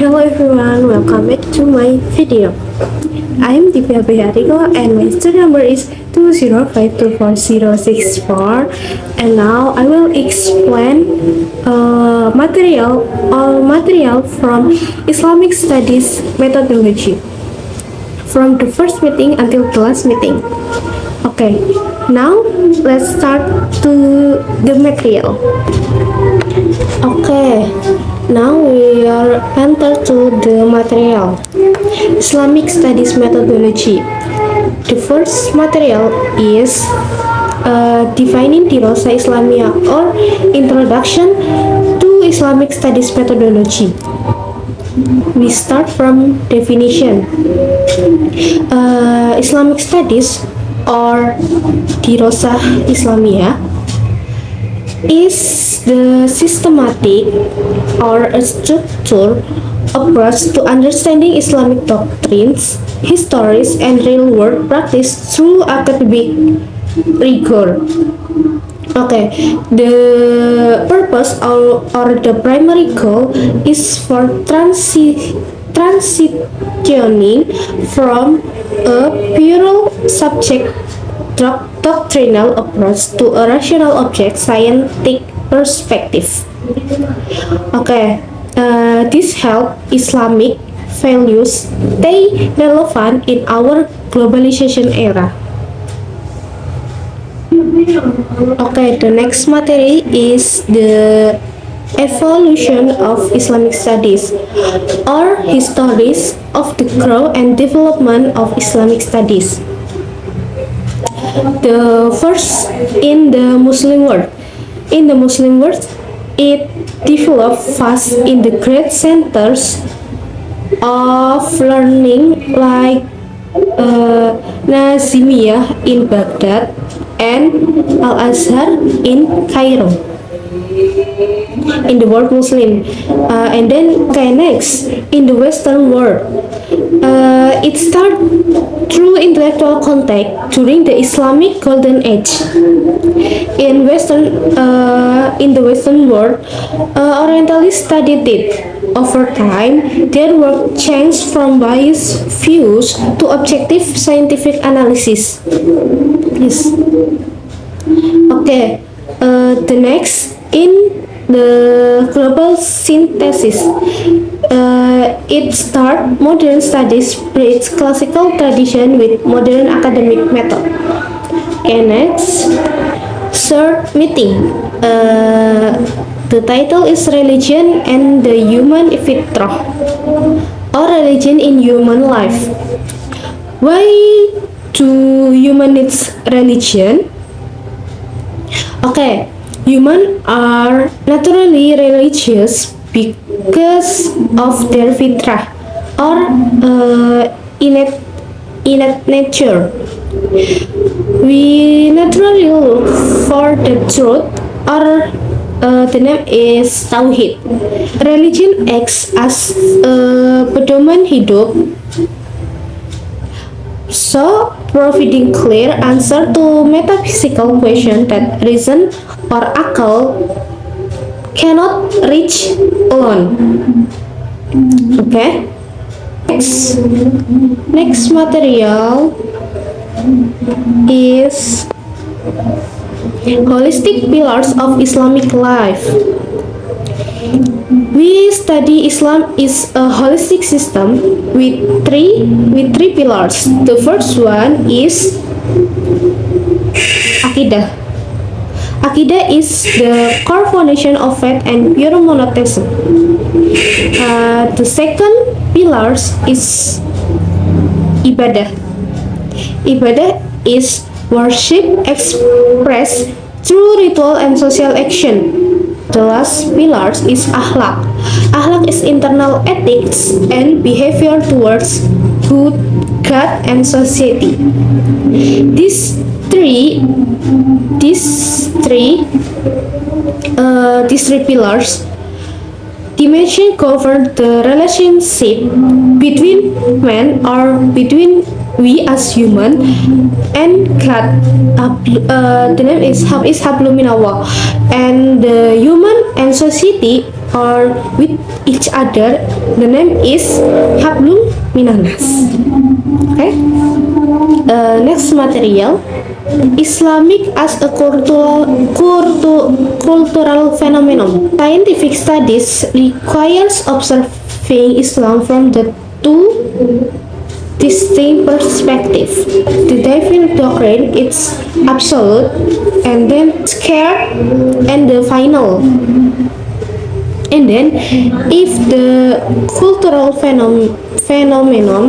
Hello everyone, welcome back to my video. I am Divya Behariko and my student number is 205244064, and now I will explain material from Islamic Studies methodology from the first meeting until the last meeting. Okay, now let's start to the material. Okay, now we are enter to the material. Islamic Studies methodology. The first material is defining Dirasah Islamiyah or Introduction to Islamic Studies methodology. We start from definition. Islamic Studies or Dirasah Islamiyah is the systematic or a structured approach to understanding Islamic doctrines, histories, and real-world practice through academic rigor. Okay, the purpose or the primary goal is for transitioning from a pure subject doctrinal approach to a rational object scientific perspective. Okay, this help Islamic values stay relevant in our globalization era. Okay, the next material is the evolution of Islamic studies or histories of the growth and development of Islamic studies. The first in the Muslim world. In the Muslim world, it developed fast in the great centers of learning like Nazimiyah in Baghdad and Al-Azhar in Cairo. In the world Muslim, and then next in the Western world, it started through intellectual contact during the Islamic Golden Age. In the Western world, Orientalists studied it. Over time, their work changed from biased views to objective scientific analysis. Yes. Okay. The next in the global synthesis. It start modern studies bridge classical tradition with modern academic method. Okay, next, third meeting. The title is Religion and the Human Fitrah, or Religion in Human Life. Why do human needs religion? Okay, humans are naturally religious because of their fitrah or innate nature. We naturally look for the truth, or the name is Tauhid. Religion acts as a pedoman hidup, so providing clear answer to metaphysical question that reason or akal cannot reach alone. Okay. Next material is holistic pillars of Islamic life. We study Islam is a holistic system with three pillars. The first one is Aqidah. Aqidah is the core foundation of faith and pure monotheism. The second pillar is Ibadah. Ibadah is worship expressed through ritual and social action. The last pillar is Akhlaq. Akhlaq is internal ethics and behavior towards good, God, and society. These three pillars dimension govern the relationship between men or between we as human and God. The name is Hablum Minallah, and the human and society or with each other, the name is Hablum Minanas. Okay. Next material, Islamic as a cultural phenomenon. Scientific studies requires observing Islam from the two distinct perspectives. The divine doctrine is absolute, and then scared, and the final. And then, if the cultural phenomenon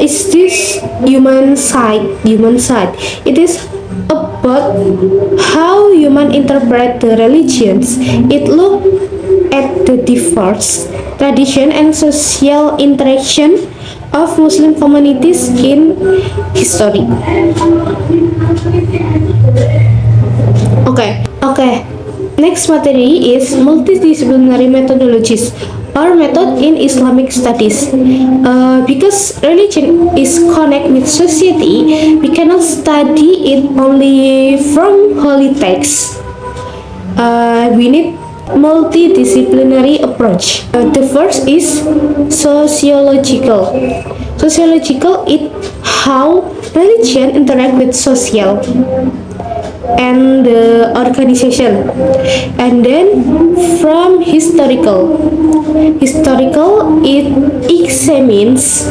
is this human side, it is about how human interpret the religions. It look at the diverse tradition and social interaction of Muslim communities in history. Okay. Next material is multidisciplinary methodologies or method in Islamic studies. Because religion is connected with society, we cannot study it only from holy texts. We need multidisciplinary approach. The first is sociological. Sociological is how religion interact with social and the organization. And then from historical it examines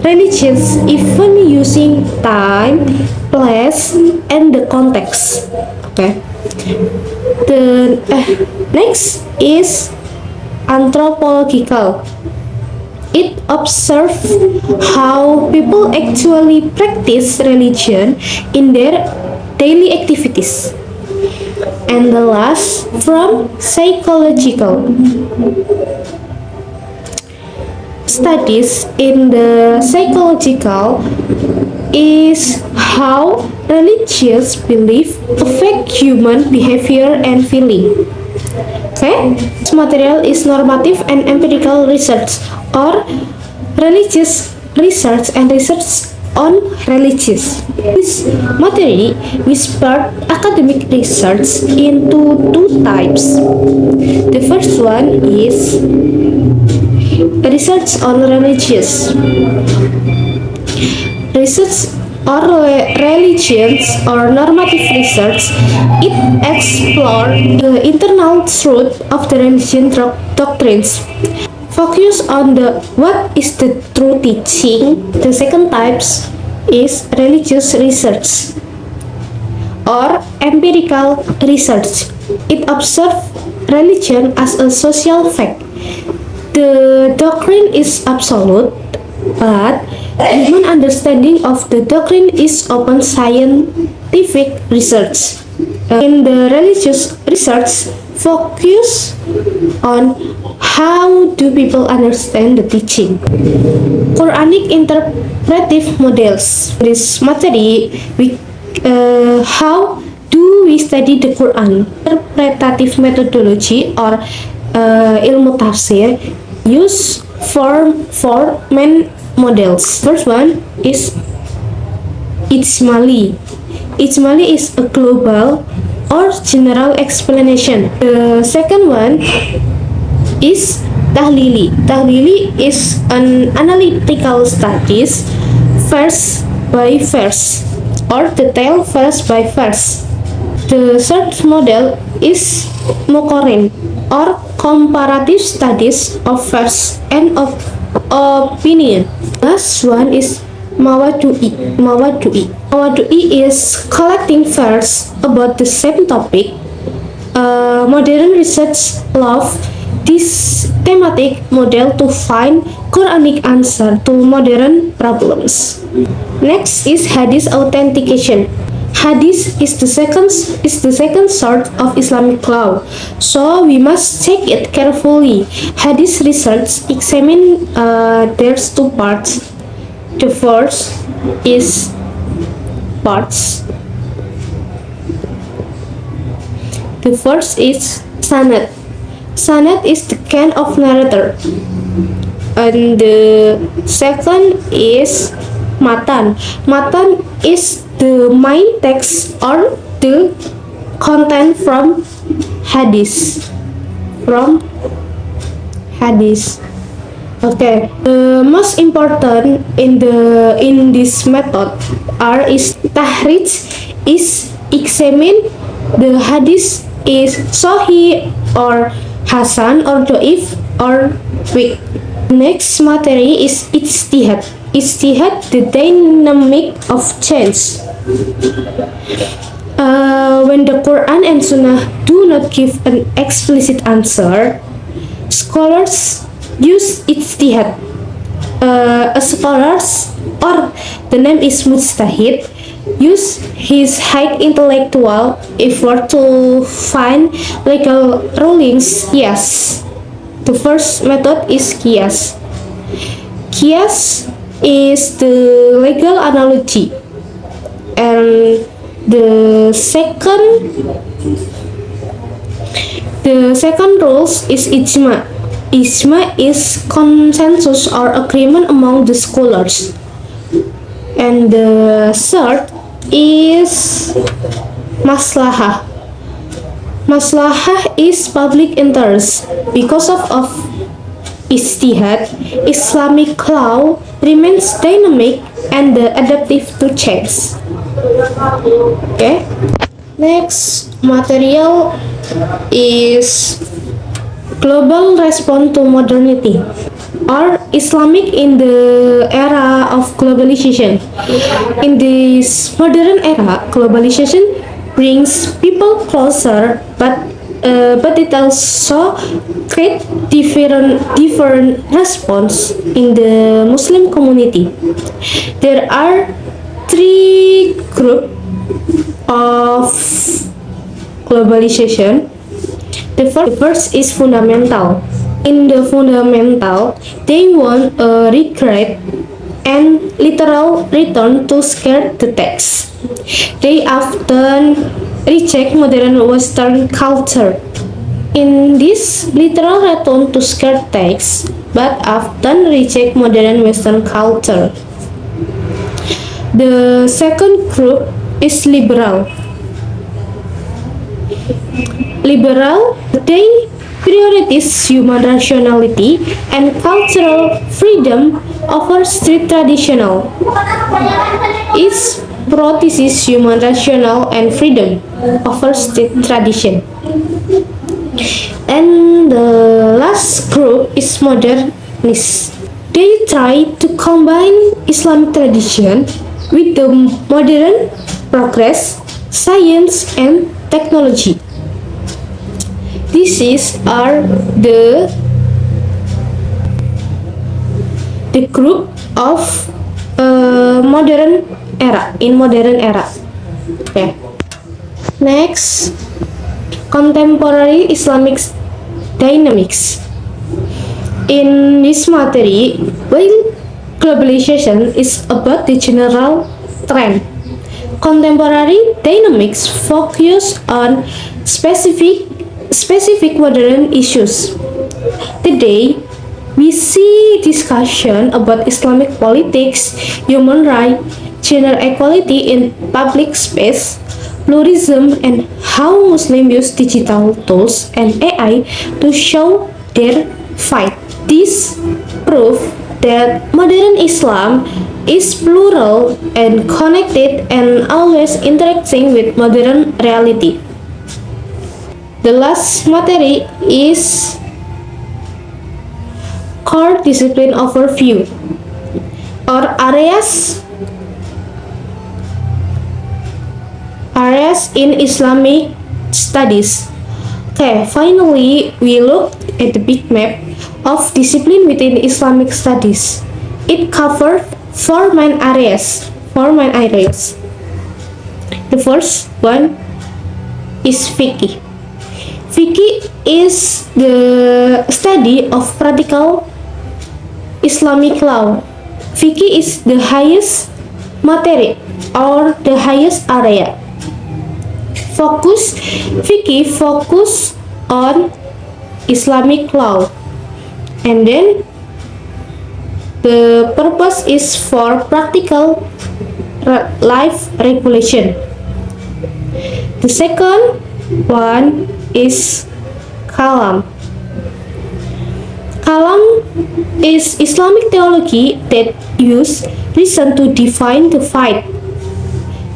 religions even using time, place, and the context. Okay. The next is anthropological. It observes how people actually practice religion in their daily activities. And the last, from psychological. Studies in the psychological is how religious belief affect human behavior and feeling. Okay, this material is normative and empirical research or religious research and research on religious. This material we split academic research into two types. The first one is research on religious. Research or religions or normative research, it explores the internal truth of the religion doctrines. Focus on the what is the true teaching. The second type is religious research or empirical research. It observes religion as a social fact. The doctrine is absolute, but human understanding of the doctrine is open scientific research. In the religious research, focus on how do people understand the teaching. Quranic interpretive models. This material, how do we study the Quran? Interpretative methodology or ilmu tafsir use four main models. First one is Ijmali. Ijmali is a global or general explanation. The second one is Tahlili. Tahlili is an analytical studies verse by verse or detail verse by verse. The third model is Muqarrin or comparative studies of verse and of opinion. Last one is Mawadui. Mawadui is collecting verse about the same topic. Modern research love this thematic model to find Quranic answer to modern problems. Next is Hadith authentication. Hadith is the second sort of Islamic law, so we must check it carefully. Hadith research examine there's two parts. The first is parts. The first is sanad. Sanad is the chain of narrator, and the second is matan. Matan is the main text or the content from hadith. hadith. Okay, the most important in this method are is tahrij is examine the hadith is sahih or hasan or doif or weak. Next material is ijtihad. Ijtihad the dynamic of change. When the Quran and Sunnah do not give an explicit answer, scholars use ijtihad. Scholars, or the name is mujtahid, use his high intellectual effort to find legal rulings. Yes, the first method is qiyas. Qiyas is the legal analogy, and the second rules is ijma. Ijma is consensus or agreement among the scholars. And the third is maslahah. Maslahah is public interest. Because of ijtihad, Islamic law remains dynamic and adaptive to change. Okay. Next material is global response to modernity, or Islamic in the era of globalization. In this modern era, globalization brings people closer, but it also creates different response in the Muslim community. There are three groups of globalization. The first is fundamental. In the fundamental, they want a regret and literal return to sacred texts. They often reject modern Western culture. In this literal return to sacred texts, but often reject modern Western culture. The second group is liberal. Liberal, they prioritize human rationality and cultural freedom over strict traditional. It prioritizes human rational and freedom over strict tradition. And the last group is modernists. They try to combine Islamic tradition with the modern progress, science, and technology. These are the group of modern era in modern era. Okay. Next, contemporary Islamic dynamics. In this material, while globalization is about the general trend, contemporary dynamics focus on specific modern issues. Today, we see discussion about Islamic politics, human rights, gender equality in public space, pluralism, and how Muslims use digital tools and AI to show their fight. This proof that modern Islam is plural and connected and always interacting with modern reality. The last material is core discipline overview, or areas in Islamic studies. Okay, finally we look at the big map of discipline within Islamic studies. It covers four main areas. The first one is fiqh. Fiqh is the study of practical Islamic law. Fiqh is the highest material or the highest area. Fiqh focus on Islamic law, and then the purpose is for practical life regulation. The second one is kalam. Kalam is Islamic theology that use reason to define the faith.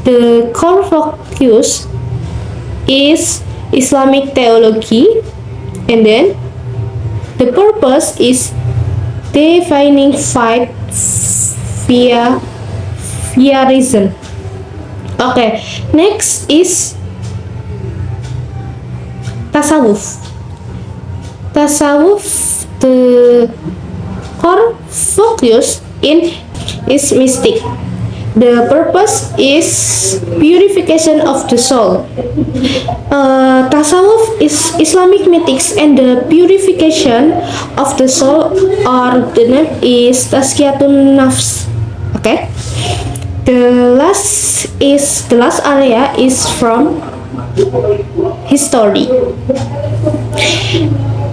The core focus is Islamic theology, and then the purpose is defining faith via reason. Okay, next is tasawuf. Tasawuf, the core focus in is mystic. The purpose is purification of the soul. Tasawuf is Islamic mystics and the purification of the soul, or the name is tazkiyatun nafs. Okay. The last area is from history.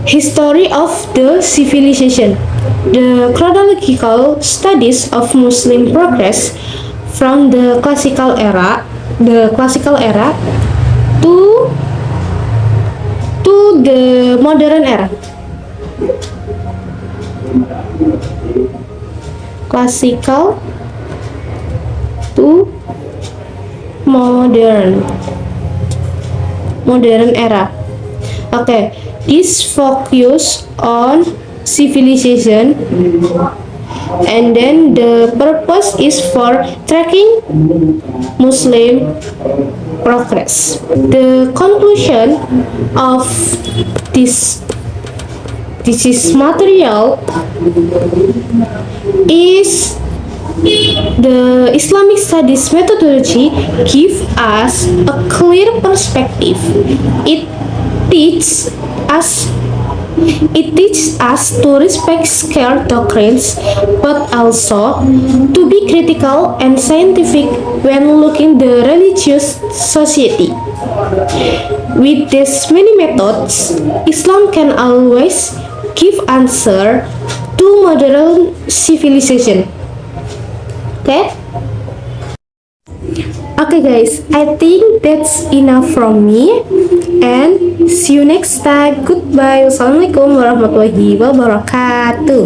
History of the civilization. The chronological studies of Muslim progress from the classical era to the modern era. Classical to modern era. Okay, this focus on civilization, and then the purpose is for tracking Muslim progress. The conclusion of this is material is the Islamic studies methodology give us a clear perspective. It teaches us to respect scarce doctrines, but also to be critical and scientific when looking the religious society. With these many methods, Islam can always give answer to modern civilization. Okay? Okay guys, I think that's enough from me, and see you next time. Goodbye. Wassalamualaikum warahmatullahi wabarakatuh.